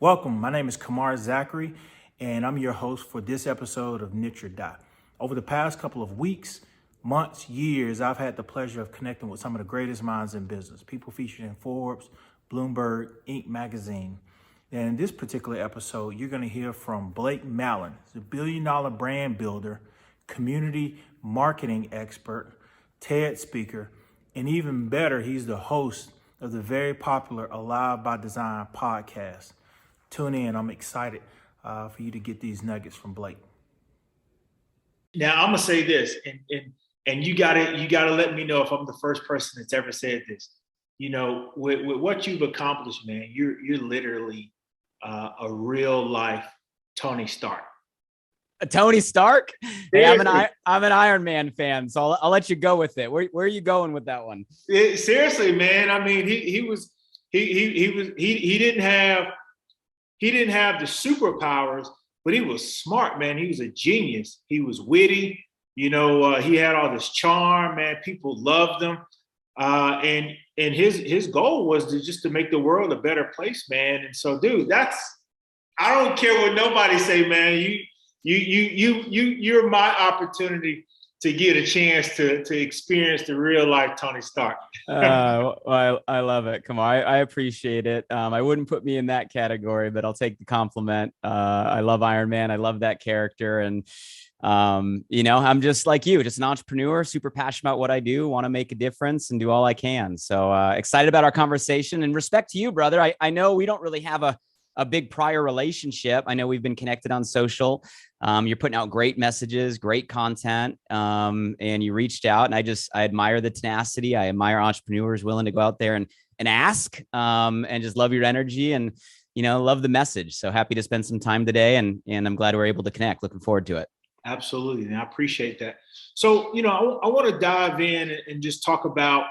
Welcome. My name is Kamar Zachery, and I'm your host for this episode of Niche or Die. Over the past couple of weeks, months, years, I've had the pleasure of connecting with some of the greatest minds in business, people featured in Forbes, Bloomberg, Inc. magazine. And in this particular episode, you're going to hear from Blake Mallen. He's a billion-dollar brand builder, community marketing expert, TED speaker, and even better, he's the host of the very popular Alive by Design podcast. Tune in. I'm excited for you to get these nuggets from Blake. Now I'm gonna say this, and you gotta let me know if I'm the first person that's ever said this. You know, with what you've accomplished, man, you're literally a real life Tony Stark. Tony Stark. Hey, Seriously. I'm an Iron Man fan, so I'll let you go with it. Where are you going with that one? Seriously, man. I mean, he didn't have the superpowers, but he was smart, man. He was a genius. He was witty. He had all this charm, man. People loved him, and his goal was to make the world a better place, man. And so, dude, I don't care what nobody say, man. You're my opportunity to get a chance to experience the real life Tony Stark. I love it. Come on, I appreciate it. I wouldn't put me in that category, but I'll take the compliment. I love Iron Man. I love that character, and I'm just like you, just an entrepreneur, super passionate about what I do, want to make a difference and do all I can. So excited about our conversation, and respect to you, brother. I know we don't really have a big prior relationship. I know we've been connected on social. You're putting out great messages, great content, and you reached out, and I admire the tenacity. I admire entrepreneurs willing to go out there and ask, and just love your energy and, love the message. So happy to spend some time today, and I'm glad we're able to connect. Looking forward to it. Absolutely. And I appreciate that. So, I want to dive in and just talk about,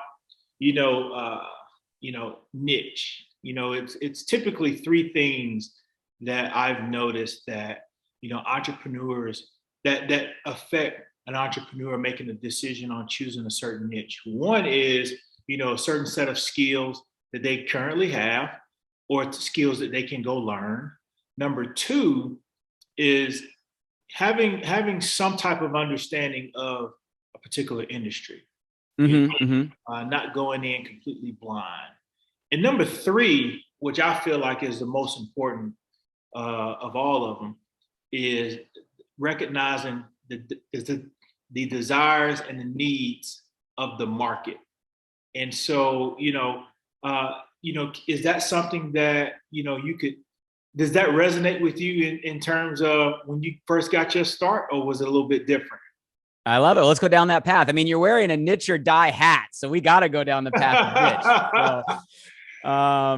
niche. It's typically three things that I've noticed that, entrepreneurs that affect an entrepreneur making a decision on choosing a certain niche. One is, a certain set of skills that they currently have or skills that they can go learn. Number two is having some type of understanding of a particular industry, not going in completely blind. And number three, which I feel like is the most important of all of them, is recognizing the desires and the needs of the market. And so, is that something that does that resonate with you in terms of when you first got your start, or was it a little bit different? I love it. Let's go down that path. I mean, you're wearing a niche or die hat, so we got to go down the path of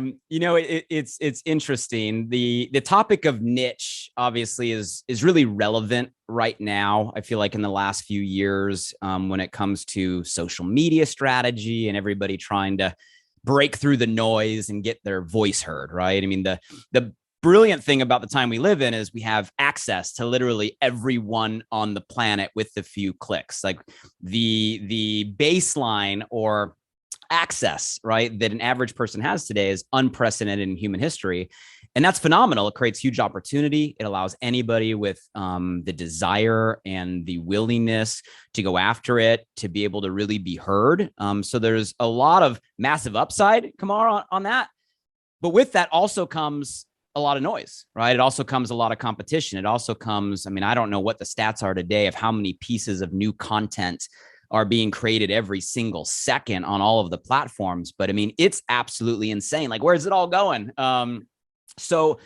niche. It's interesting. The topic of niche obviously is really relevant right now. I feel like in the last few years, when it comes to social media strategy and everybody trying to break through the noise and get their voice heard, right? I mean, the brilliant thing about the time we live in is we have access to literally everyone on the planet with a few clicks. Like the baseline or access, right, that an average person has today is unprecedented in human history. And that's phenomenal. It creates huge opportunity. It allows anybody with the desire and the willingness to go after it to be able to really be heard. So there's a lot of massive upside, Kamar, on that. But with that also comes a lot of noise, right? It also comes a lot of competition. It also comes, I don't know what the stats are today of how many pieces of new content are being created every single second on all of the platforms. But it's absolutely insane. Like, where's it all going? So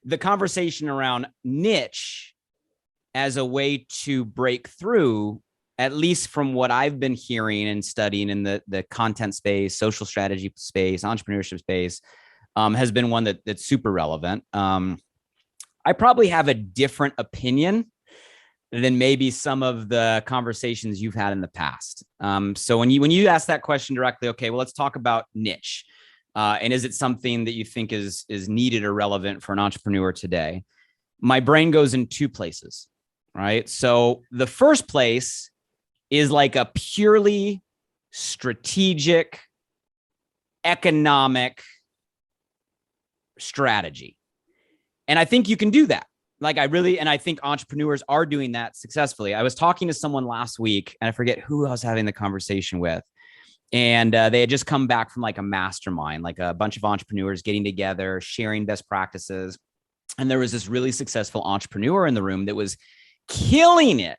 the conversation around niche as a way to break through, at least from what I've been hearing and studying in the content space, social strategy space, entrepreneurship space, has been one that's super relevant. I probably have a different opinion than maybe some of the conversations you've had in the past. So when you ask that question directly, okay, well, let's talk about niche. And is it something that you think is needed or relevant for an entrepreneur today? My brain goes in two places, right? So the first place is like a purely strategic, economic strategy. And I think you can do that. And I think entrepreneurs are doing that successfully. I was talking to someone last week, and I forget who I was having the conversation with. And they had just come back from like a mastermind, like a bunch of entrepreneurs getting together, sharing best practices. And there was this really successful entrepreneur in the room that was killing it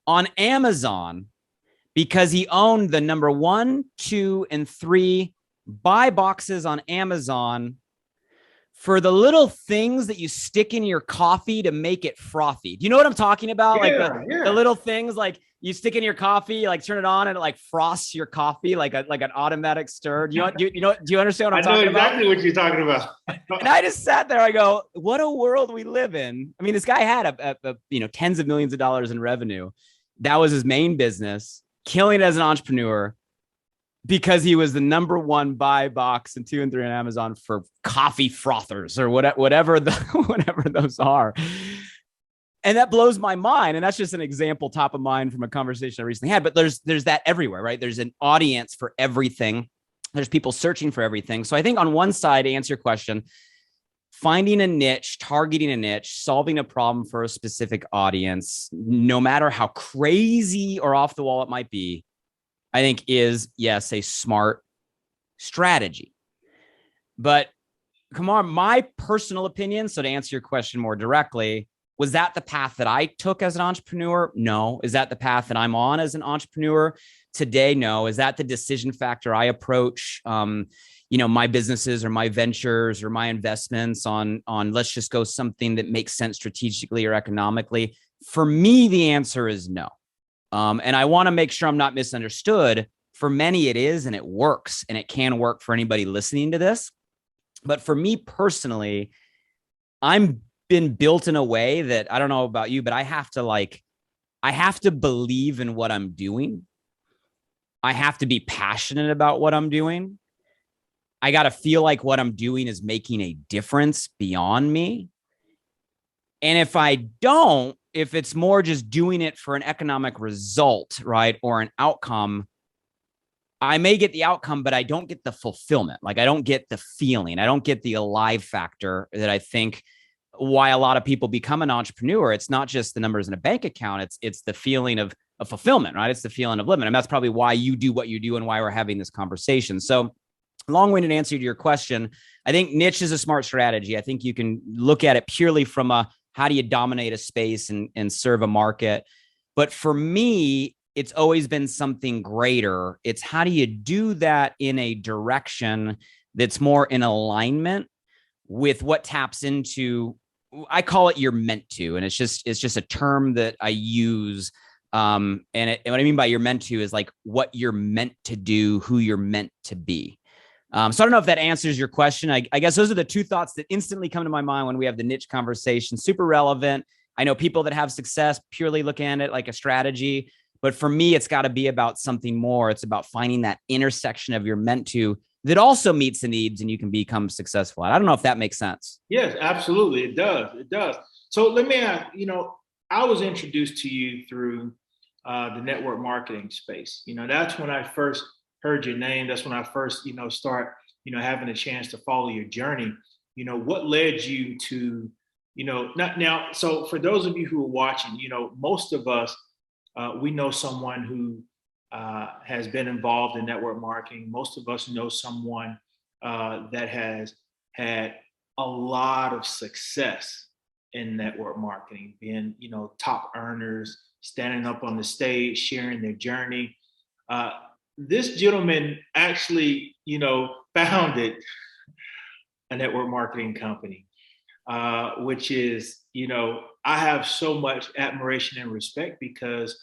on Amazon because he owned the number 1, 2, and 3 buy boxes on Amazon for the little things that you stick in your coffee to make it frothy. Do you know what I'm talking about? The little things like you stick in your coffee, like turn it on and it like frosts your coffee like an automatic stir. Do you understand what I'm talking about? I know exactly what you're talking about. And I just sat there, I go, what a world we live in. I mean, this guy had a tens of millions of dollars in revenue. That was his main business, killing it as an entrepreneur, because he was the number 1 buy box and 2 and 3 on Amazon for coffee frothers or whatever those are. And that blows my mind. And that's just an example top of mind from a conversation I recently had. But there's that everywhere, right? There's an audience for everything. There's people searching for everything. So I think on one side, to answer your question, finding a niche, targeting a niche, solving a problem for a specific audience, no matter how crazy or off the wall it might be, I think is, yes, a smart strategy. But Kamar, my personal opinion, so to answer your question more directly, was that the path that I took as an entrepreneur? No. Is that the path that I'm on as an entrepreneur today? No. Is that the decision factor I approach, my businesses or my ventures or my investments on let's just go something that makes sense strategically or economically? For me, the answer is no. And I want to make sure I'm not misunderstood. For many, it is, and it works, and it can work for anybody listening to this. But for me personally, I'm been built in a way that I don't know about you, but I have to believe in what I'm doing. I have to be passionate about what I'm doing. I got to feel like what I'm doing is making a difference beyond me. And if it's more just doing it for an economic result, right, or an outcome, I may get the outcome, but I don't get the fulfillment. Like I don't get the feeling. I don't get the alive factor that I think why a lot of people become an entrepreneur. It's not just the numbers in a bank account. It's the feeling of fulfillment, right? It's the feeling of living. And that's probably why you do what you do and why we're having this conversation. So long-winded answer to your question, I think niche is a smart strategy. I think you can look at it purely from how do you dominate a space and serve a market? But for me, it's always been something greater. It's how do you do that in a direction that's more in alignment with what taps into, I call it you're meant to. And it's just a term that I use. And what I mean by you're meant to is like what you're meant to do, who you're meant to be. So I don't know if that answers your question. I guess those are the 2 thoughts that instantly come to my mind when we have the niche conversation. Super relevant. I know people that have success purely looking at it like a strategy, but for me, it's got to be about something more. It's about finding that intersection of you're meant to that also meets the needs and you can become successful. I don't know if that makes sense. Yes, absolutely. It does. It does. So let me ask, I was introduced to you through the network marketing space. That's when I first heard your name. That's when I first, start, having a chance to follow your journey. What led you to, not now. So for those of you who are watching, most of us, we know someone who has been involved in network marketing. Most of us know someone that has had a lot of success in network marketing, being, top earners, standing up on the stage, sharing their journey. This gentleman actually, founded a network marketing company, which is, I have so much admiration and respect because,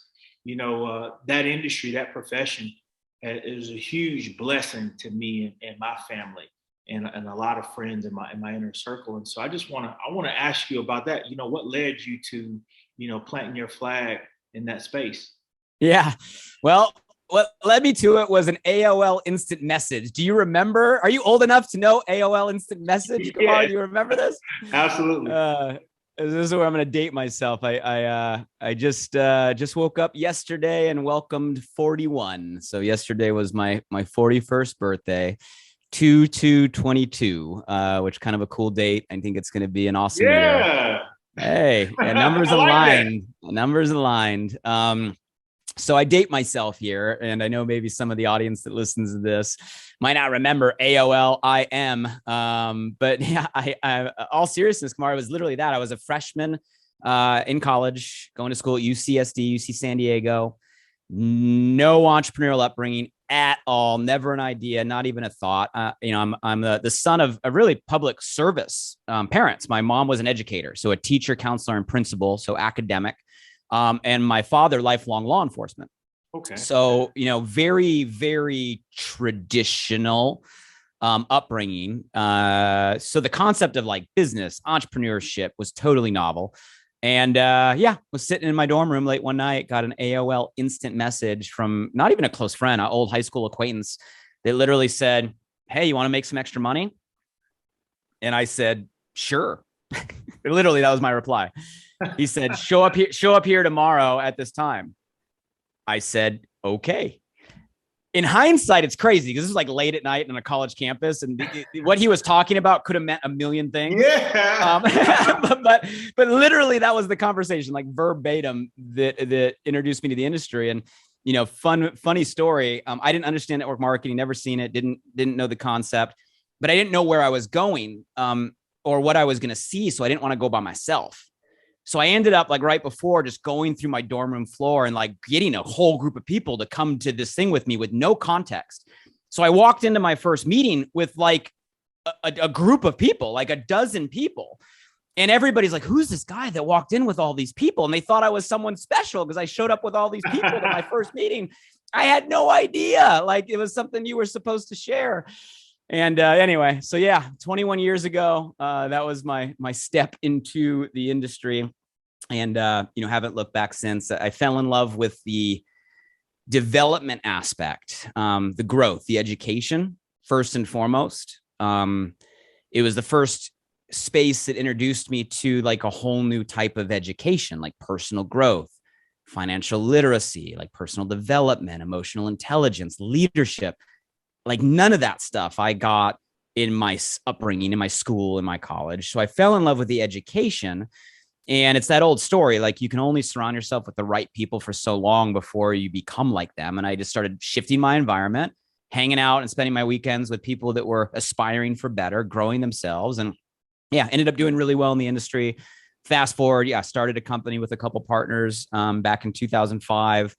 that industry, that profession is a huge blessing to me and my family and a lot of friends in my inner circle. And so I want to ask you about that. What led you to, planting your flag in that space? Yeah. Well, what led me to it was an AOL instant message. Do you remember? Are you old enough to know AOL instant message? Come on, do you remember this? Absolutely. This is where I'm going to date myself. I just woke up yesterday and welcomed 41. So yesterday was my 41st birthday. 2/2/22, which kind of a cool date. I think it's going to be an awesome year. Yeah. Hey, and numbers I like aligned. Numbers aligned. So I date myself here, and I know maybe some of the audience that listens to this might not remember AOL IM. But yeah, all seriousness, Kamar, was literally that. I was a freshman in college, going to school at UCSD, UC San Diego. No entrepreneurial upbringing at all. Never an idea, not even a thought. I'm the son of a really public service parents. My mom was an educator, so a teacher, counselor, and principal, so academic. And my father, lifelong law enforcement. Okay. So, very, very traditional upbringing. So the concept of like business, entrepreneurship was totally novel. And was sitting in my dorm room late one night, got an AOL instant message from not even a close friend, an old high school acquaintance that literally said, "Hey, you want to make some extra money?" And I said, "Sure." Literally, that was my reply. He said, show up here tomorrow at this time. I said, okay. In hindsight, it's crazy because this is like late at night on a college campus, and what he was talking about could have meant a million things. Yeah. But literally, that was the conversation, like verbatim, that introduced me to the industry. And funny story. I didn't understand network marketing, never seen it, didn't know the concept, but I didn't know where I was going or what I was going to see, so I didn't want to go by myself. So I ended up like right before just going through my dorm room floor and like getting a whole group of people to come to this thing with me with no context. So I walked into my first meeting with like a group of people, like a dozen people. And everybody's like, who's this guy that walked in with all these people? And they thought I was someone special because I showed up with all these people to my first meeting. I had no idea. Like it was something you were supposed to share. And anyway, so yeah, 21 years ago, that was my step into the industry. And, haven't looked back since. I fell in love with the development aspect, the growth, the education, first and foremost. It was the first space that introduced me to like a whole new type of education, like personal growth, financial literacy, like personal development, emotional intelligence, leadership. Like none of that stuff I got in my upbringing, in my school, in my college. So I fell in love with the education. And it's that old story, like you can only surround yourself with the right people for so long before you become like them. And I just started shifting my environment, hanging out and spending my weekends with people that were aspiring for better, growing themselves. And ended up doing really well in the industry. Fast forward, started a company with a couple partners back in 2005.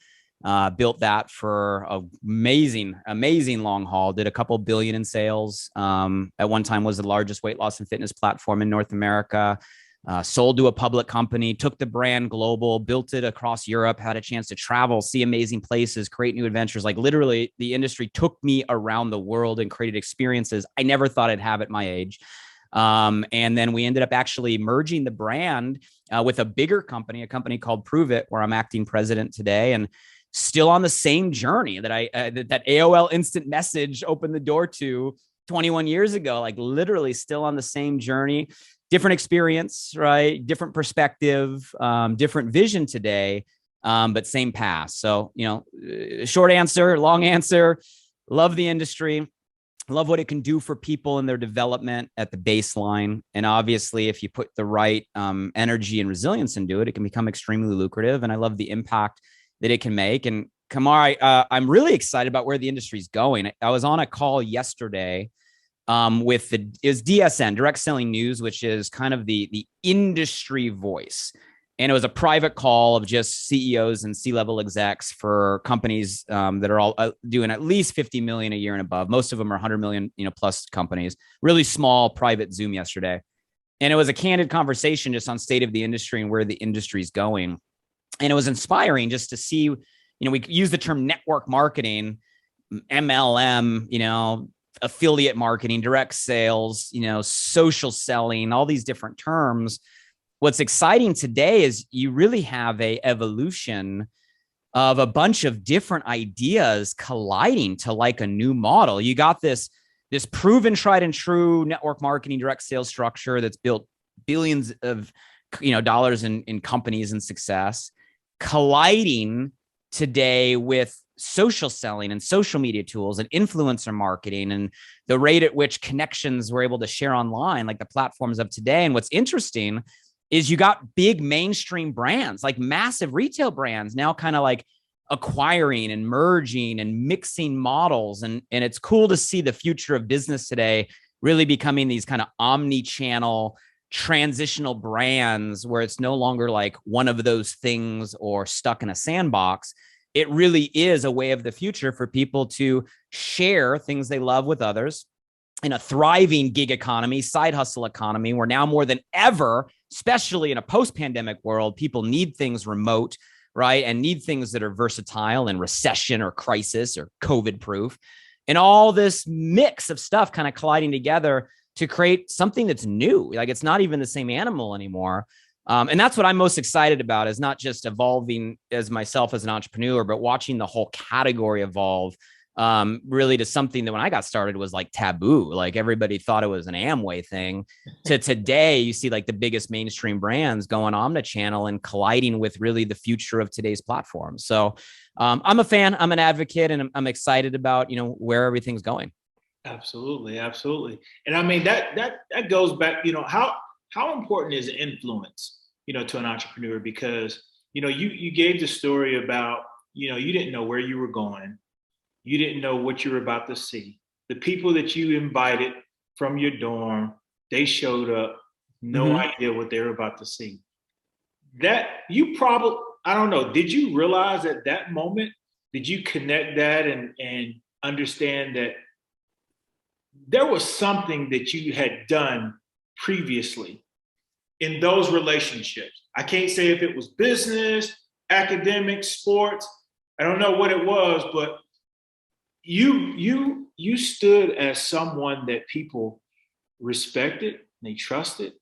Built that for amazing long haul. Did a couple billion in sales. At one time was the largest weight loss and fitness platform in North America. Sold to a public company, took the brand global, built it across Europe, had a chance to travel, see amazing places, create new adventures. Like literally the industry took me around the world and created experiences I never thought I'd have at my age. And then we ended up actually merging the brand with a bigger company, a company called Prove It, where I'm acting president today, and still on the same journey that that AOL instant message opened the door to 21 years ago, like literally still on the same journey. Different experience, right? Different perspective, different vision today, but same path. So, short answer, long answer, love the industry, love what it can do for people in their development at the baseline. And obviously, if you put the right energy and resilience into it, it can become extremely lucrative. And I love the impact that it can make. And Kamar, I'm really excited about where the industry is going. I was on a call yesterday with is DSN, Direct Selling News, which is kind of the industry voice. And it was a private call of just CEOs and C-level execs for companies that are all doing at least 50 million a year and above. Most of them are 100 million, plus companies. Really small private Zoom yesterday. And it was a candid conversation just on state of the industry and where the industry is going. And it was inspiring just to see, we use the term network marketing, MLM, affiliate marketing, direct sales, social selling, all these different terms. What's exciting today is you really have a evolution of a bunch of different ideas colliding to like a new model. You got this proven, tried and true network marketing, direct sales structure that's built billions of dollars in companies and success, colliding today with social selling and social media tools and influencer marketing and the rate at which connections were able to share online, like the platforms of today. And what's interesting is you got big mainstream brands, like massive retail brands now kind of like acquiring and merging and mixing models. And it's cool to see the future of business today really becoming these kind of omni-channel transitional brands where it's no longer like one of those things or stuck in a sandbox. It really is a way of the future for people to share things they love with others in a thriving gig economy, side hustle economy, where now more than ever, especially in a post-pandemic world, people need things remote, right? And need things that are versatile in recession or crisis or COVID proof. And all this mix of stuff kind of colliding together to create something that's new. Like it's not even the same animal anymore. And that's what I'm most excited about, is not just evolving as myself as an entrepreneur, but watching the whole category evolve really to something that when I got started was like taboo. Like everybody thought it was an Amway thing. To today, you see like the biggest mainstream brands going omnichannel and colliding with really the future of today's platforms. So I'm a fan, I'm an advocate, and I'm excited about, where everything's going. Absolutely, absolutely. And I mean that goes back, how important is influence, to an entrepreneur? Because, you gave the story about, you didn't know where you were going. You didn't know what you were about to see. The people that you invited from your dorm, they showed up, no idea what they were about to see. That you probably, I don't know, did you realize at that moment, did you connect that and understand that there was something that you had done previously in those relationships? I can't say if it was business, academic, sports. I don't know what it was, but you stood as someone that people respected, they trusted.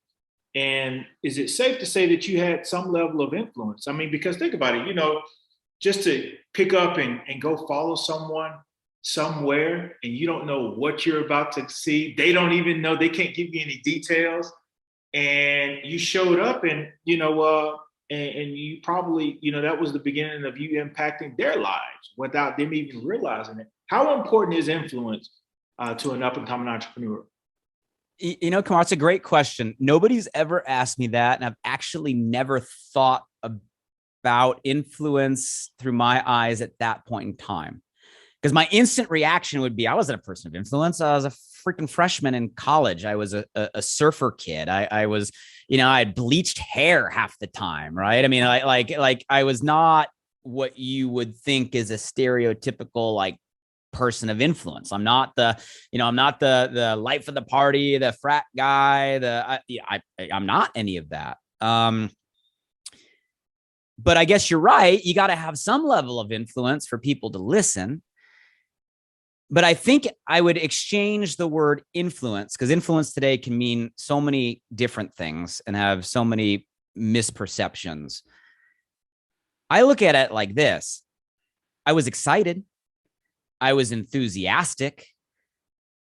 And is it safe to say that you had some level of influence? I mean, because think about it, just to pick up and go follow someone somewhere and you don't know what you're about to see. They don't even know, they can't give you any details. And you showed up and, and you probably, that was the beginning of you impacting their lives without them even realizing it. How important is influence to an up-and-coming entrepreneur? Kamar, it's a great question. Nobody's ever asked me that. And I've actually never thought about influence through my eyes at that point in time. Because my instant reaction would be, I wasn't a person of influence. I was a freaking freshman in college. I was a surfer kid. I was, I had bleached hair half the time, right? I mean, like I was not what you would think is a stereotypical like person of influence. I'm not the life of the party, the frat guy. I'm not any of that. But I guess you're right. You got to have some level of influence for people to listen. But I think I would exchange the word influence, because influence today can mean so many different things and have so many misperceptions. I look at it like this. I was excited. I was enthusiastic.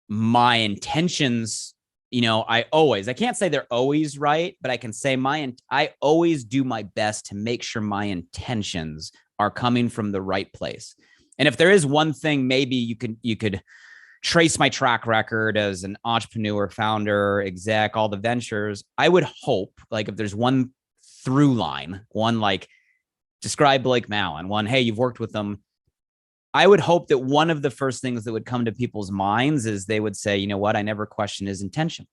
My intentions, I can't say they're always right, but I can say I always do my best to make sure my intentions are coming from the right place. And if there is one thing, maybe you could trace my track record as an entrepreneur, founder, exec, all the ventures. I would hope, like, if there's one through line, one like describe Blake Mallen, one, hey, you've worked with them. I would hope that one of the first things that would come to people's minds is they would say, you know what, I never questioned his intention.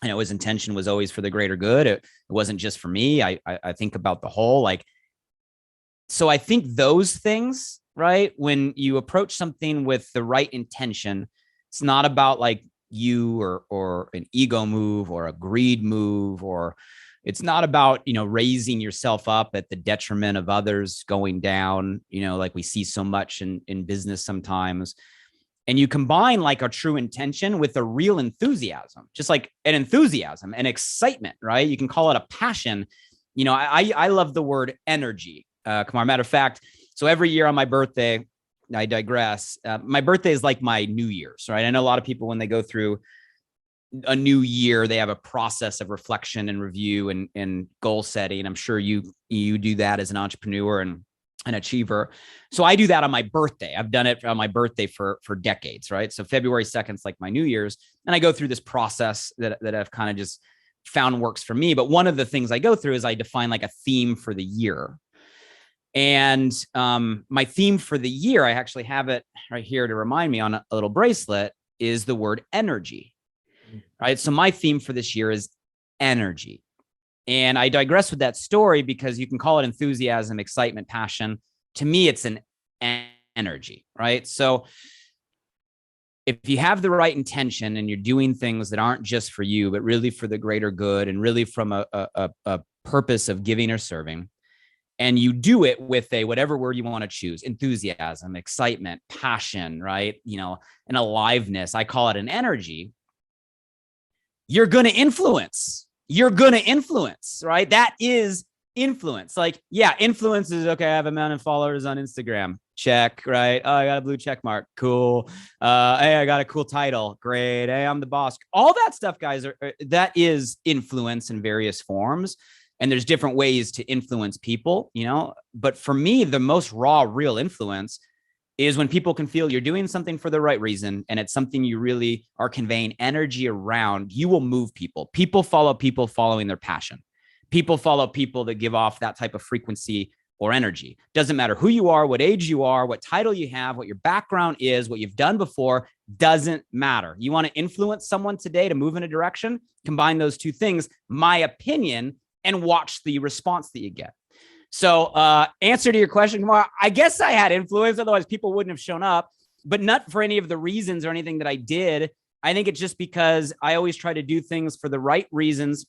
I know his intention was always for the greater good. It wasn't just for me. I think about the whole, like, so I think those things, right? When you approach something with the right intention, it's not about like you or an ego move or a greed move, or it's not about, raising yourself up at the detriment of others going down, like we see so much in business sometimes. And you combine like a true intention with a real enthusiasm, just like an enthusiasm and excitement, right? You can call it a passion. I love the word energy. Kamar, matter of fact, so every year on my birthday, I digress. My birthday is like my New Year's, right? I know a lot of people, when they go through a new year, they have a process of reflection and review and goal setting. I'm sure you do that as an entrepreneur. And an achiever. So I do that on my birthday. I've done it on my birthday for decades, right? So February 2nd is like my New Year's. And I go through this process that I've kind of just found works for me. But one of the things I go through is I define like a theme for the year. And my theme for the year, I actually have it right here to remind me on a little bracelet, is the word energy. Right. So my theme for this year is energy. And I digress with that story because you can call it enthusiasm, excitement, passion. To me, it's an energy, right? So if you have the right intention and you're doing things that aren't just for you, but really for the greater good and really from a purpose of giving or serving, and you do it with a whatever word you want to choose, enthusiasm, excitement, passion, right? An aliveness, I call it an energy, you're going to influence. Right? That is influence. Like, yeah, influence is okay. I have a million followers on Instagram. Check, right? Oh, I got a blue check mark. Cool. Hey, I got a cool title. Great. Hey, I'm the boss. All that stuff, guys, that is influence in various forms. And there's different ways to influence people, But for me, the most raw, real influence is when people can feel you're doing something for the right reason and it's something you really are conveying energy around. You will move people. People follow people following their passion. People follow people that give off that type of frequency or energy. Doesn't matter who you are, what age you are, what title you have, what your background is, what you've done before, doesn't matter. You want to influence someone today to move in a direction, combine those two things, my opinion, and watch the response that you get. So answer to your question, Kamar, I guess I had influence. Otherwise, people wouldn't have shown up, but not for any of the reasons or anything that I did. I think it's just because I always try to do things for the right reasons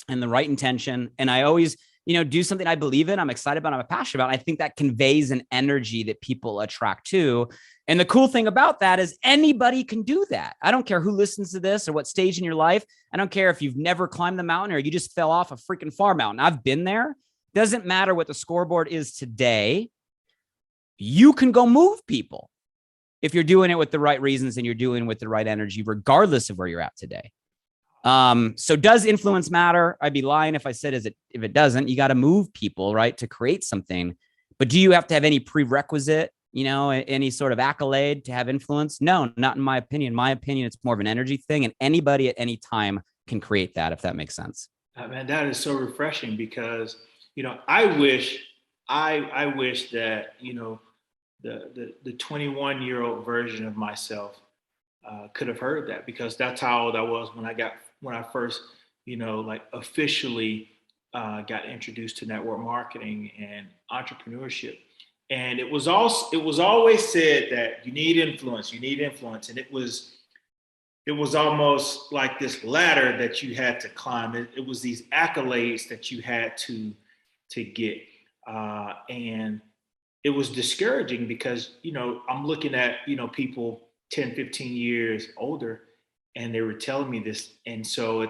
and the right intention. And I always, do something I believe in, I'm excited about, I'm passionate about. I think that conveys an energy that people attract to. And the cool thing about that is anybody can do that. I don't care who listens to this or what stage in your life. I don't care if you've never climbed the mountain or you just fell off a freaking far mountain. I've been there. Doesn't matter what the scoreboard is today. You can go move people if you're doing it with the right reasons and you're doing it with the right energy, regardless of where you're at today. So does influence matter? I'd be lying if I said if it doesn't. You got to move people, right, to create something. But do you have to have any prerequisite, any sort of accolade to have influence? No, not in my opinion. In my opinion, it's more of an energy thing, and anybody at any time can create that, if that makes sense. Man, that is so refreshing because I wish that, the 21-year-old version of myself could have heard that, because that's how old I was when I first, officially got introduced to network marketing and entrepreneurship. And it was always said that you need influence, and it was almost like this ladder that you had to climb. It was these accolades that you had to get. And it was discouraging because, I'm looking at, people 10, 15 years older, and they were telling me this. And so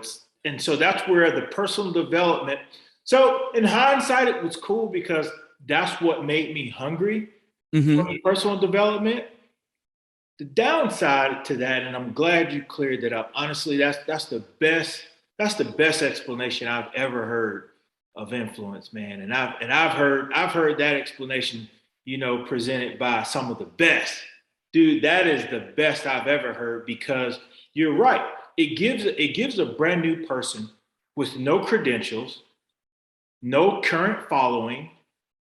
that's where the personal development. So in hindsight, it was cool because that's what made me hungry for personal development. The downside to that, and I'm glad you cleared that up. Honestly, that's the best explanation I've ever heard of influence, man. And I've heard that explanation, presented by some of the best. Dude, that is the best I've ever heard, because you're right. It gives a brand new person with no credentials, no current following.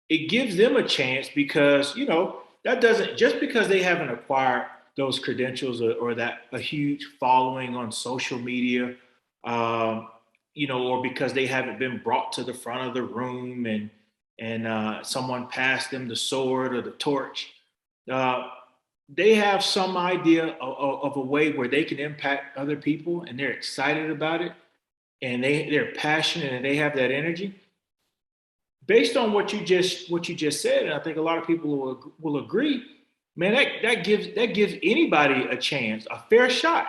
It gives them a chance because, that doesn't, just because they haven't acquired those credentials or that a huge following on social media, or because they haven't been brought to the front of the room and someone passed them the sword or the torch. They have some idea of a way where they can impact other people, and they're excited about it, and they're passionate, and they have that energy. Based on what you just said, and I think a lot of people will agree, man, that gives anybody a chance, a fair shot,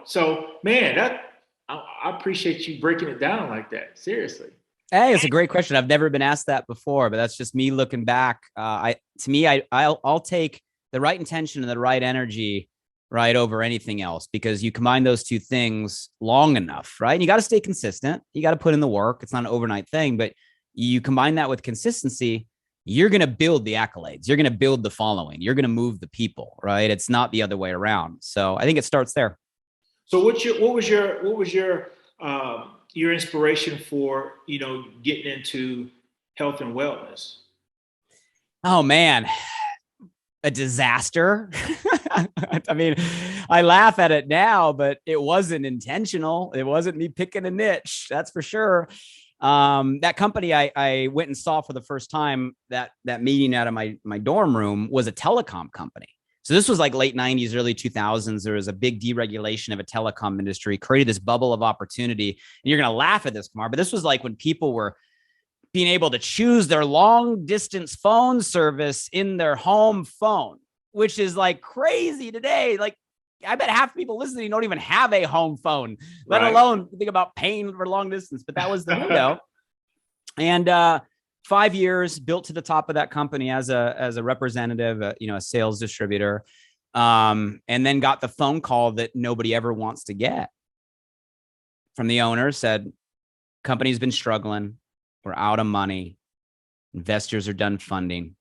So, man, I appreciate you breaking it down like that. Seriously. Hey, it's a great question. I've never been asked that before, but that's just me looking back. I'll take the right intention and the right energy right over anything else, because you combine those two things long enough, right? And you got to stay consistent. You got to put in the work. It's not an overnight thing, but you combine that with consistency, you're going to build the accolades. You're going to build the following. You're going to move the people, right? It's not the other way around. So I think it starts there. So what was your inspiration for, getting into health and wellness? Oh man, a disaster. I mean, I laugh at it now, but it wasn't intentional. It wasn't me picking a niche. That's for sure. That company I went and saw for the first time, that meeting out of my dorm room, was a telecom company. So this was like late 90s, early 2000s. There was a big deregulation of a telecom industry, created this bubble of opportunity. And you're going to laugh at this, Kamar, but this was like when people were being able to choose their long distance phone service in their home phone, which is like crazy today. Like, I bet half the people listening don't even have a home phone, let alone think about paying for long distance. But that was the window. And 5 years, built to the top of that company as a representative, a sales distributor, and then got the phone call that nobody ever wants to get from the owner. Said, company's been struggling. We're out of money. Investors are done funding.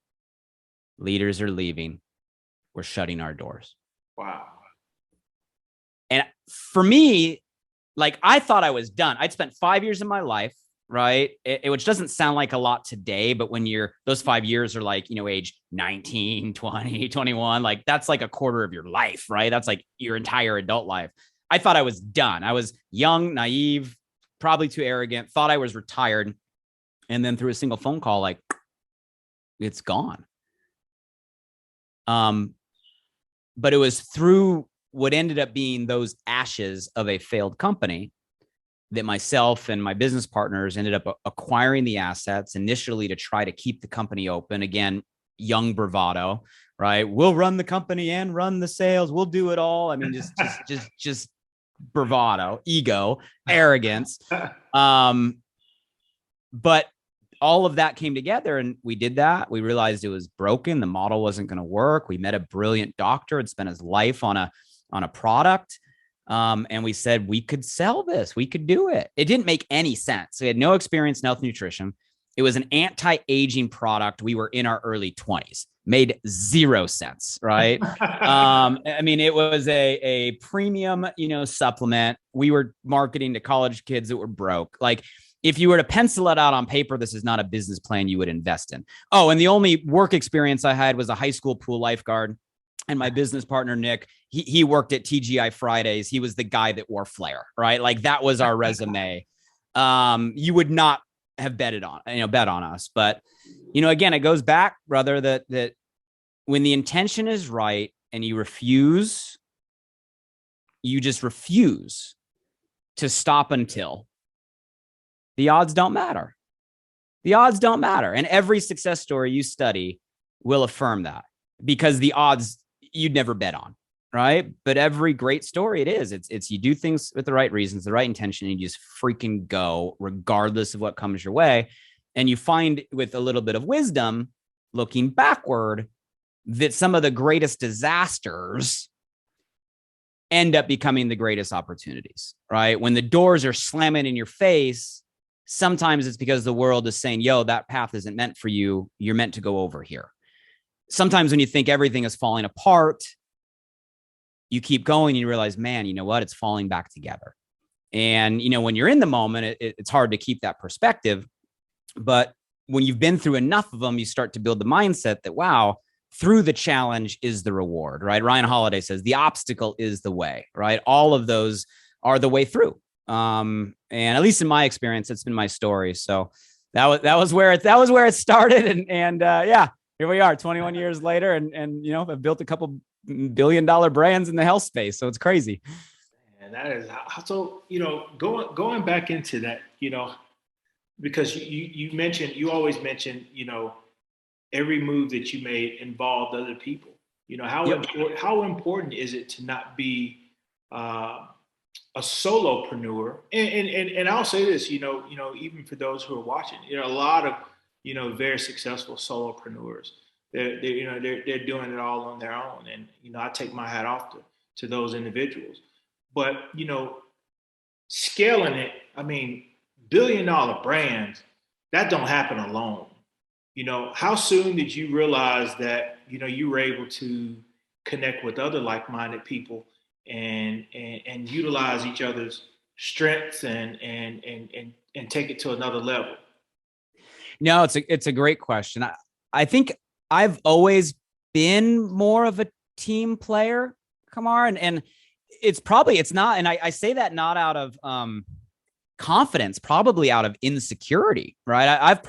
Leaders are leaving. We're shutting our doors. Wow. And for me, like, I thought I was done. I'd spent 5 years of my life, right? Which doesn't sound like a lot today, but when those 5 years are like, age 19, 20, 21, like that's like a quarter of your life, right? That's like your entire adult life. I thought I was done. I was young, naive, probably too arrogant, thought I was retired. And then through a single phone call, like, it's gone. But it was through what ended up being those ashes of a failed company that myself and my business partners ended up acquiring the assets initially to try to keep the company open. Again, young bravado, right? We'll run the company and run the sales. We'll do it all. I mean, just bravado, ego, arrogance. But all of that came together and we did that. We realized it was broken. The model wasn't going to work. We met a brilliant doctor and spent his life on a product. And we said, we could sell this. We could do it. It didn't make any sense. We had no experience in health and nutrition. It was an anti-aging product. We were in our early 20s. Made zero sense, right? I mean, it was a premium, supplement. We were marketing to college kids that were broke. Like, if you were to pencil it out on paper, this is not a business plan you would invest in. Oh, and the only work experience I had was a high school pool lifeguard. And my business partner, Nick, he worked at TGI Fridays. He was the guy that wore flair, right? Like, that was our resume. You would not have bet on us. But, again, it goes back, brother, that when the intention is right and you just refuse to stop until, the odds don't matter. The odds don't matter. And every success story you study will affirm that, because the odds you'd never bet on, right? But every great story, it's you do things with the right reasons, the right intention, and you just freaking go regardless of what comes your way. And you find, with a little bit of wisdom, looking backward, that some of the greatest disasters end up becoming the greatest opportunities, right? When the doors are slamming in your face, sometimes it's because the world is saying, yo, that path isn't meant for you. You're meant to go over here. Sometimes when you think everything is falling apart, you keep going and you realize, man, you know what? It's falling back together. And, when you're in the moment, it's hard to keep that perspective. But when you've been through enough of them, you start to build the mindset that, wow, through the challenge is the reward, right? Ryan Holiday says the obstacle is the way, right? All of those are the way through. And at least in my experience, it's been my story. So that was where it started. And yeah, here we are 21 years later. And I've built a couple $1 billion brands in the health space. So it's crazy. And that is so, going back into that, because you always mention, every move that you made involved other people. How important is it to not be a solopreneur? And I'll say this, even for those who are watching, a lot of very successful solopreneurs. They're doing it all on their own, and I take my hat off to those individuals. But scaling it, I mean, $1 billion brands, that don't happen alone. how soon did you realize that, you were able to connect with other like-minded people and utilize each other's strengths and take it to another level? No, it's a great question. I think I've always been more of a team player, Kamar, and it's not, and I say that not out of confidence, probably out of insecurity, right? I've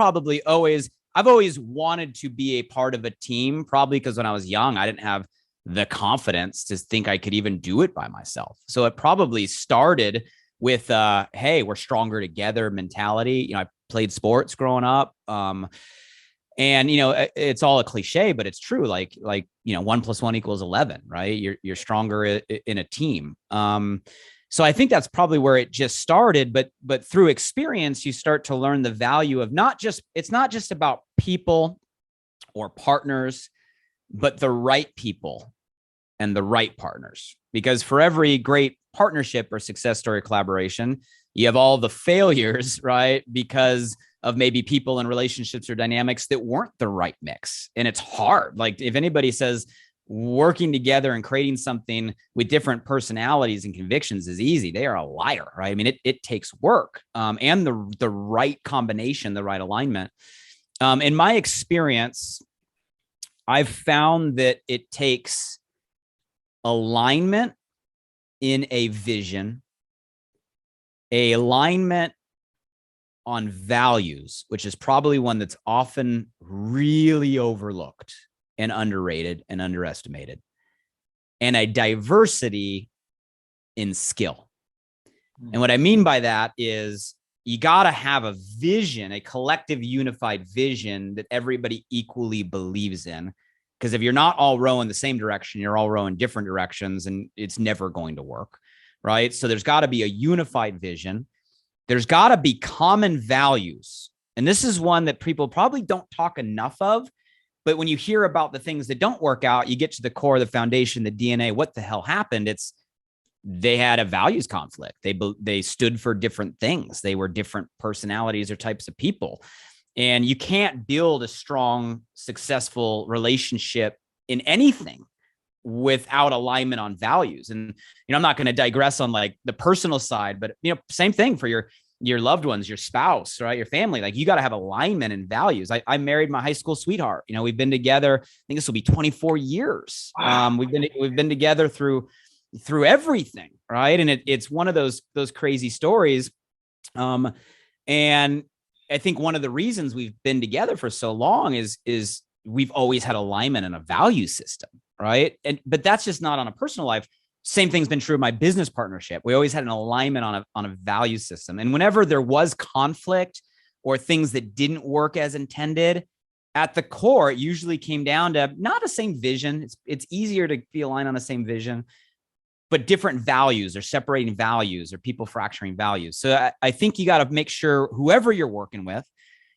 always wanted to be a part of a team, probably because when I was young, I didn't have the confidence to think I could even do it by myself. So it probably started with hey, we're stronger together mentality. I played sports growing up. And it's all a cliche, but it's true. Like 1 + 1 = 11, right? You're stronger in a team. So I think that's probably where it just started, but through experience, you start to learn the value of it's not just about people or partners, but the right people and the right partners. Because for every great partnership or success story collaboration, you have all the failures, right? Because of maybe people and relationships or dynamics that weren't the right mix. And it's hard. Like if anybody says working together and creating something with different personalities and convictions is easy, they are a liar, right? I mean, it takes work and the right combination, the right alignment. In my experience, I've found that it takes alignment in a vision, a alignment on values, which is probably one that's often really overlooked and underrated and underestimated, and a diversity in skill. And what I mean by that is you got to have a vision, a collective unified vision that everybody equally believes in. Because if you're not all rowing the same direction, you're all rowing different directions, and it's never going to work, right? So there's got to be a unified vision. There's got to be common values. And this is one that people probably don't talk enough of. But when you hear about the things that don't work out, you get to the core, the foundation, the DNA, what the hell happened? They had a values conflict. They stood for different things. They were different personalities or types of people. And you can't build a strong, successful relationship in anything without alignment on values. And, I'm not going to digress on like the personal side, but, same thing for your loved ones, your spouse, right? Your family. Like you got to have alignment and values. I married my high school sweetheart. We've been together. I think this will be 24 years. Wow. We've been together through everything. Right. And it's one of those crazy stories. And I think one of the reasons we've been together for so long is we've always had alignment in a value system, right? But that's just not on a personal life. Same thing's been true of my business partnership. We always had an alignment on a value system. And whenever there was conflict or things that didn't work as intended, at the core, it usually came down to not a same vision. It's easier to be aligned on the same vision, but different values or separating values or people fracturing values. So I think you got to make sure whoever you're working with,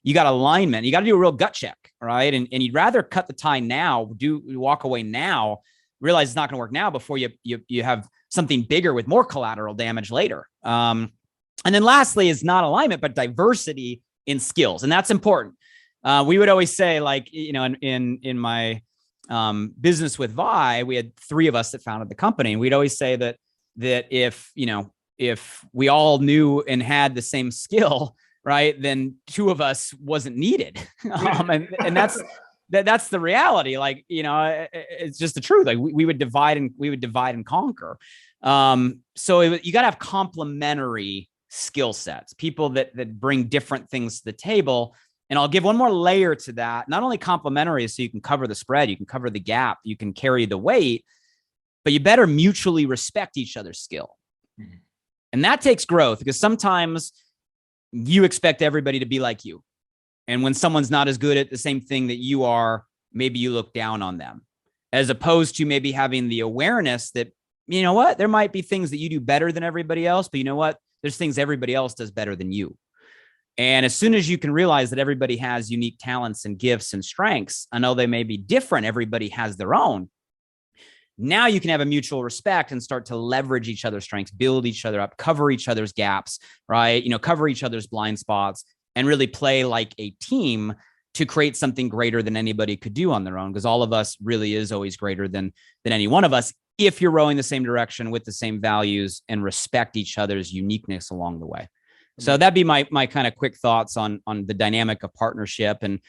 you got alignment. You got to do a real gut check, right? And you'd rather cut the tie now, walk away now, realize it's not going to work now before you have something bigger with more collateral damage later. And then lastly is not alignment, but diversity in skills. And that's important. We would always say, like, in my business with Vi, we had 3 of us that founded the company. And we'd always say that if we all knew and had the same skill, right, then 2 of us wasn't needed. And that's the reality. Like, it's just the truth. Like we would divide and conquer. So you got to have complementary skill sets, people that bring different things to the table. And I'll give one more layer to that. Not only complementary, so you can cover the spread, you can cover the gap, you can carry the weight, but you better mutually respect each other's skill. Mm-hmm. And that takes growth, because sometimes you expect everybody to be like you. And when someone's not as good at the same thing that you are, maybe you look down on them, as opposed to maybe having the awareness that, there might be things that you do better than everybody else, but there's things everybody else does better than you. And as soon as you can realize that everybody has unique talents and gifts and strengths, I know they may be different, everybody has their own. Now you can have a mutual respect and start to leverage each other's strengths, build each other up, cover each other's gaps, right? Cover each other's blind spots, and really play like a team to create something greater than anybody could do on their own, because all of us really is always greater than any one of us, if you're rowing the same direction with the same values and respect each other's uniqueness along the way. So that'd be my kind of quick thoughts on the dynamic of partnership. And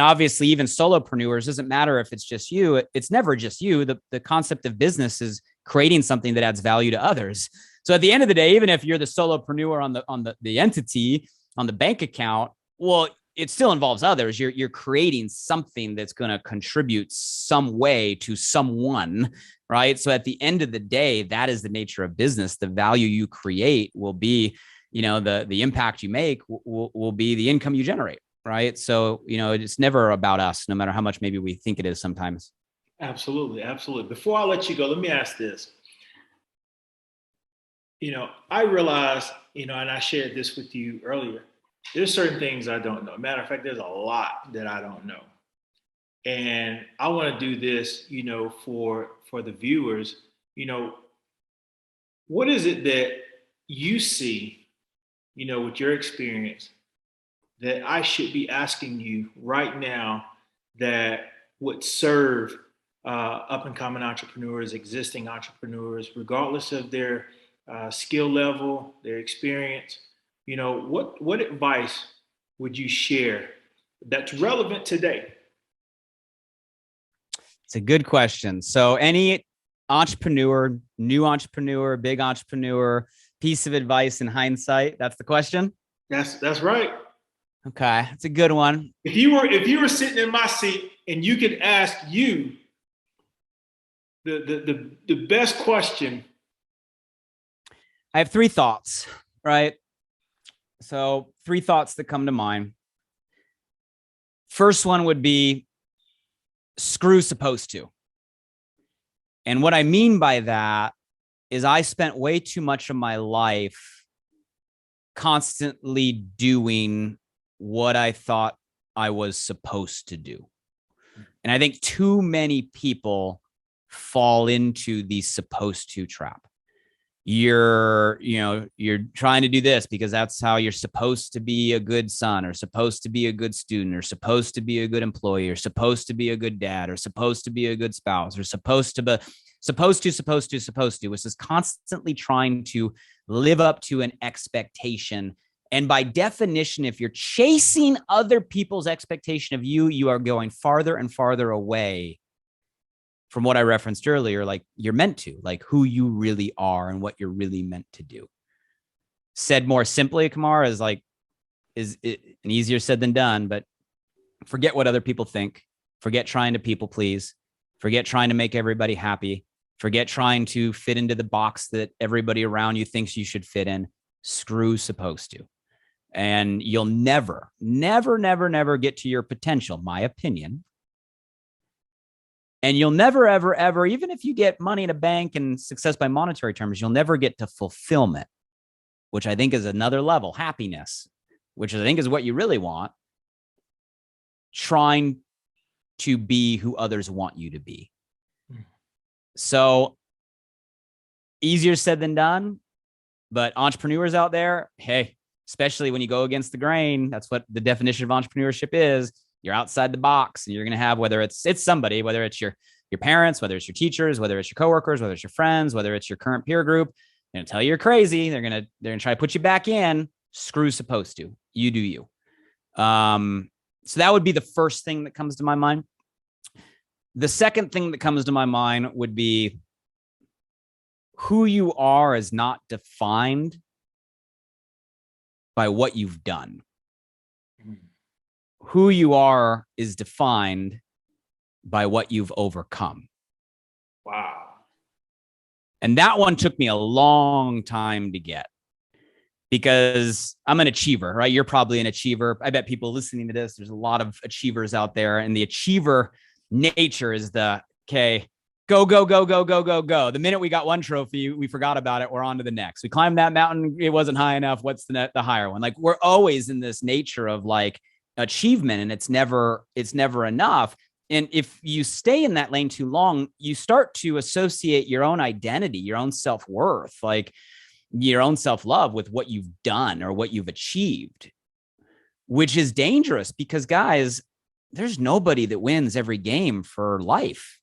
obviously, even solopreneurs, doesn't matter if it's just you. It's never just you. The concept of business is creating something that adds value to others. So at the end of the day, even if you're the solopreneur on the entity, on the bank account, well, it still involves others. You're creating something that's going to contribute some way to someone, right? So at the end of the day, that is the nature of business. The value you create will be, the impact you make will be the income you generate, right? So, it's never about us, no matter how much maybe we think it is sometimes. Absolutely. Absolutely. Before I let you go, let me ask this. I realized, and I shared this with you earlier, there's certain things I don't know. Matter of fact, there's a lot that I don't know. And I want to do this, for the viewers, what is it that you see, with your experience that I should be asking you right now that would serve up and coming entrepreneurs, existing entrepreneurs, regardless of their skill level, their experience? What advice would you share that's relevant today? It's a good question. So any entrepreneur, new entrepreneur, big entrepreneur, piece of advice in hindsight, that's the question? That's right. Okay, it's a good one. If you were sitting in my seat and you could ask you the best question. I have 3 thoughts, right? So 3 thoughts that come to mind. First one would be screw supposed to. And what I mean by that is I spent way too much of my life constantly doing what I thought I was supposed to do. And I think too many people fall into the supposed to trap. You're trying to do this because that's how you're supposed to be a good son, or supposed to be a good student, or supposed to be a good employee, or supposed to be a good dad, or supposed to be a good spouse, or supposed to, which is constantly trying to live up to an expectation. And by definition, if you're chasing other people's expectation of you, you are going farther and farther away from what I referenced earlier, like you're meant to, like who you really are and what you're really meant to do. Said more simply, Kamar, is it an easier said than done, but forget what other people think. Forget trying to people please. Forget trying to make everybody happy. Forget trying to fit into the box that everybody around you thinks you should fit in. Screw supposed to. And you'll never get to your potential, my opinion. And you'll never, ever, even if you get money in a bank and success by monetary terms, you'll never get to fulfillment, which I think is another level, happiness, which I think is what you really want, trying to be who others want you to be. So easier said than done, but entrepreneurs out there, hey, especially when you go against the grain, that's what the definition of entrepreneurship is. You're outside the box, and you're going to have, whether it's somebody, whether it's your parents, whether it's your teachers, whether it's your coworkers, whether it's your friends, whether it's your current peer group, they're going to tell you you're crazy. They're going to try to put you back in. Screw supposed to. You do you. So that would be the first thing that comes to my mind. The second thing that comes to my mind would be who you are is not defined by what you've done. Who you are is defined by what you've overcome. Wow. And that one took me a long time to get, because I'm an achiever, right? You're probably an achiever. I bet people listening to this, there's a lot of achievers out there, and the achiever nature is okay, go. The minute we got one trophy, we forgot about it. We're on to the next. We climbed that mountain. It wasn't high enough. What's the higher one? Like, we're always in this nature of like achievement, and it's never enough. And if you stay in that lane too long, you start to associate your own identity, your own self-worth, like your own self-love with what you've done or what you've achieved, which is dangerous, because guys, there's nobody that wins every game for life,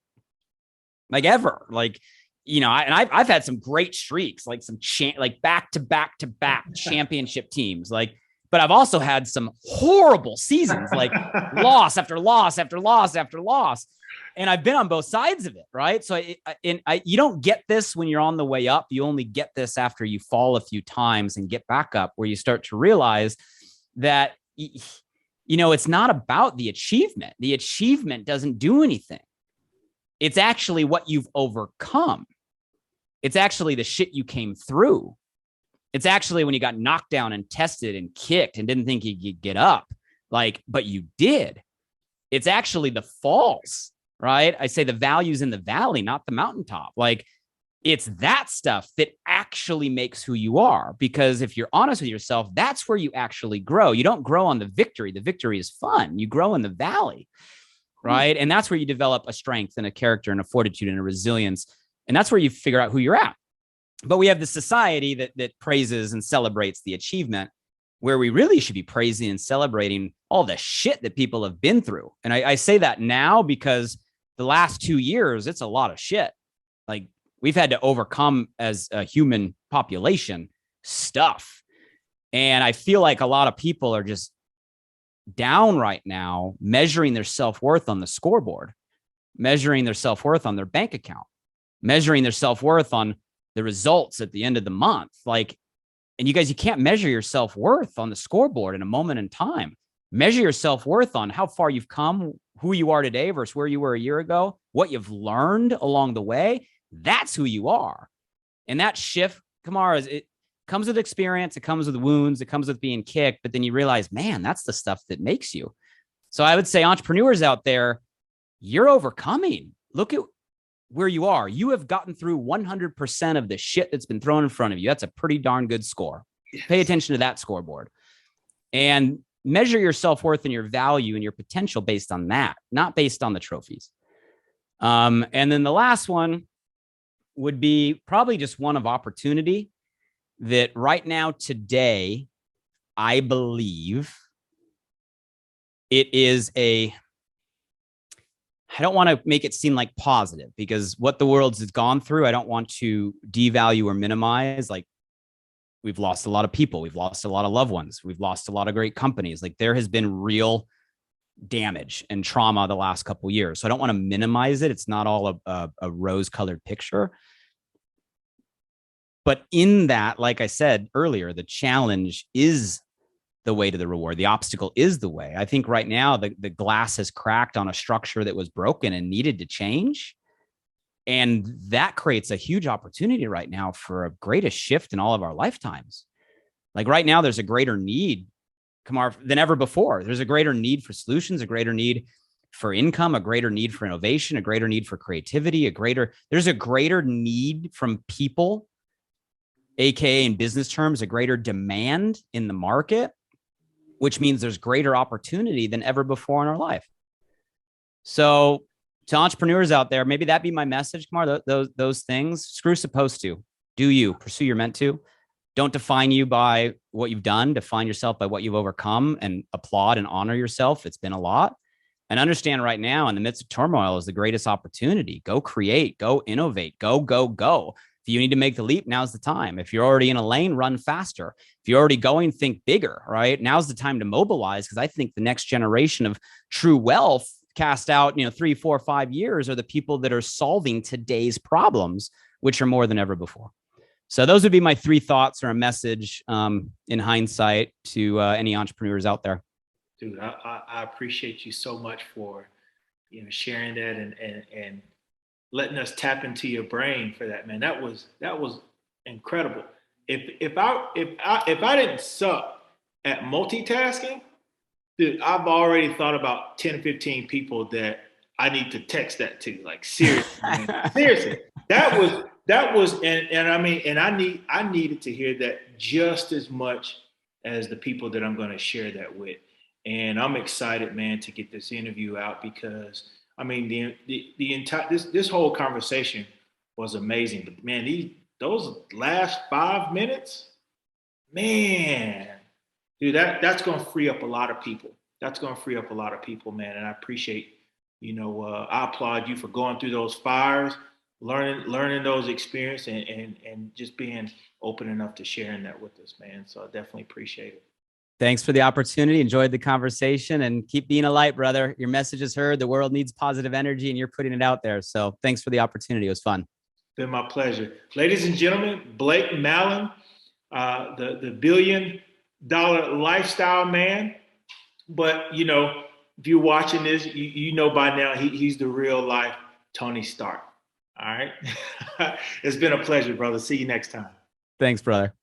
like ever. Like, I've had some great streaks, like like back to back to back championship teams, like, but I've also had some horrible seasons, like loss after loss after loss after loss. And I've been on both sides of it, right? So you don't get this when you're on the way up. You only get this after you fall a few times and get back up, where you start to realize that, it's not about the achievement. The achievement doesn't do anything. It's actually what you've overcome. It's actually the shit you came through. It's actually when you got knocked down and tested and kicked and didn't think you could get up, like, but you did. It's actually the falls, right? I say the value's in the valley, not the mountaintop. Like, it's that stuff that actually makes who you are. Because if you're honest with yourself, that's where you actually grow. You don't grow on the victory. The victory is fun. You grow in the valley, right? And that's where you develop a strength and a character and a fortitude and a resilience. And that's where you figure out who you're at. But we have this society that praises and celebrates the achievement, where we really should be praising and celebrating all the shit that people have been through. And I say that now because the last 2 years, it's a lot of shit. Like, we've had to overcome as a human population stuff. And I feel like a lot of people are just down right now, measuring their self-worth on the scoreboard, measuring their self-worth on their bank account, measuring their self-worth on the results at the end of the month. Like, and you guys, you can't measure your self-worth on the scoreboard in a moment in time. Measure your self-worth on how far you've come, who you are today versus where you were a year ago, what you've learned along the way. That's who you are. And that shift, Kamar, it comes with experience. It comes with wounds. It comes with being kicked. But then you realize, man, that's the stuff that makes you. So I would say, entrepreneurs out there, you're overcoming. Look at where you are. You have gotten through 100% of the shit that's been thrown in front of you. That's a pretty darn good score. Yes. Pay attention to that scoreboard and measure your self-worth and your value and your potential based on that, not based on the trophies. And then the last one would be probably just one of opportunity, that right now, today, I believe it is I don't want to make it seem like positive, because what the world has gone through, I don't want to devalue or minimize. Like, we've lost a lot of people. We've lost a lot of loved ones. We've lost a lot of great companies. Like, there has been real damage and trauma the last couple of years. So I don't want to minimize it. It's not all a rose-colored picture. But in that, like I said earlier, the challenge is the way to the reward. The obstacle is the way. I think right now the glass has cracked on a structure that was broken and needed to change. And that creates a huge opportunity right now for a greatest shift in all of our lifetimes. Like, right now, there's a greater need, Kamar, than ever before. There's a greater need for solutions, a greater need for income, a greater need for innovation, a greater need for creativity, there's a greater need from people, AKA in business terms, a greater demand in the market, which means there's greater opportunity than ever before in our life. So to entrepreneurs out there, maybe that'd be my message, Kamar, those things. Screw supposed to. Do you. Pursue your meant to. Don't define you by what you've done. Define yourself by what you've overcome, and applaud and honor yourself. It's been a lot. And understand right now, in the midst of turmoil, is the greatest opportunity. Go create, go innovate, go. If you need to make the leap, now's the time. If you're already in a lane, run faster. If you're already going, think bigger, right? Now's the time to mobilize, because I think the next generation of true wealth cast out, 3, 4, 5 years are the people that are solving today's problems, which are more than ever before. So those would be my 3 thoughts, or a message in hindsight to any entrepreneurs out there. Dude, I appreciate you so much for sharing that and letting us tap into your brain for that, man. That was incredible. If I didn't suck at multitasking, dude, I've already thought about 10 or 15 people that I need to text that to. Like, seriously, man. Seriously. That was and I mean, and I needed to hear that just as much as the people that I'm going to share that with. And I'm excited, man, to get this interview out, because I mean, the entire this whole conversation was amazing. But man, those last 5 minutes, man, dude, that's gonna free up a lot of people. that's going to free up a lot of people, man. And I appreciate, I applaud you for going through those fires, learning those experiences, and just being open enough to sharing that with us, man. So I definitely appreciate it. Thanks for the opportunity. Enjoyed the conversation, and keep being a light, brother. Your message is heard. The world needs positive energy, and you're putting it out there. So thanks for the opportunity. It was fun. It's been my pleasure. Ladies and gentlemen, Blake Mallen, the $1 billion lifestyle man. But, if you're watching this, you know by now he's the real life Tony Stark. All right. It's been a pleasure, brother. See you next time. Thanks, brother.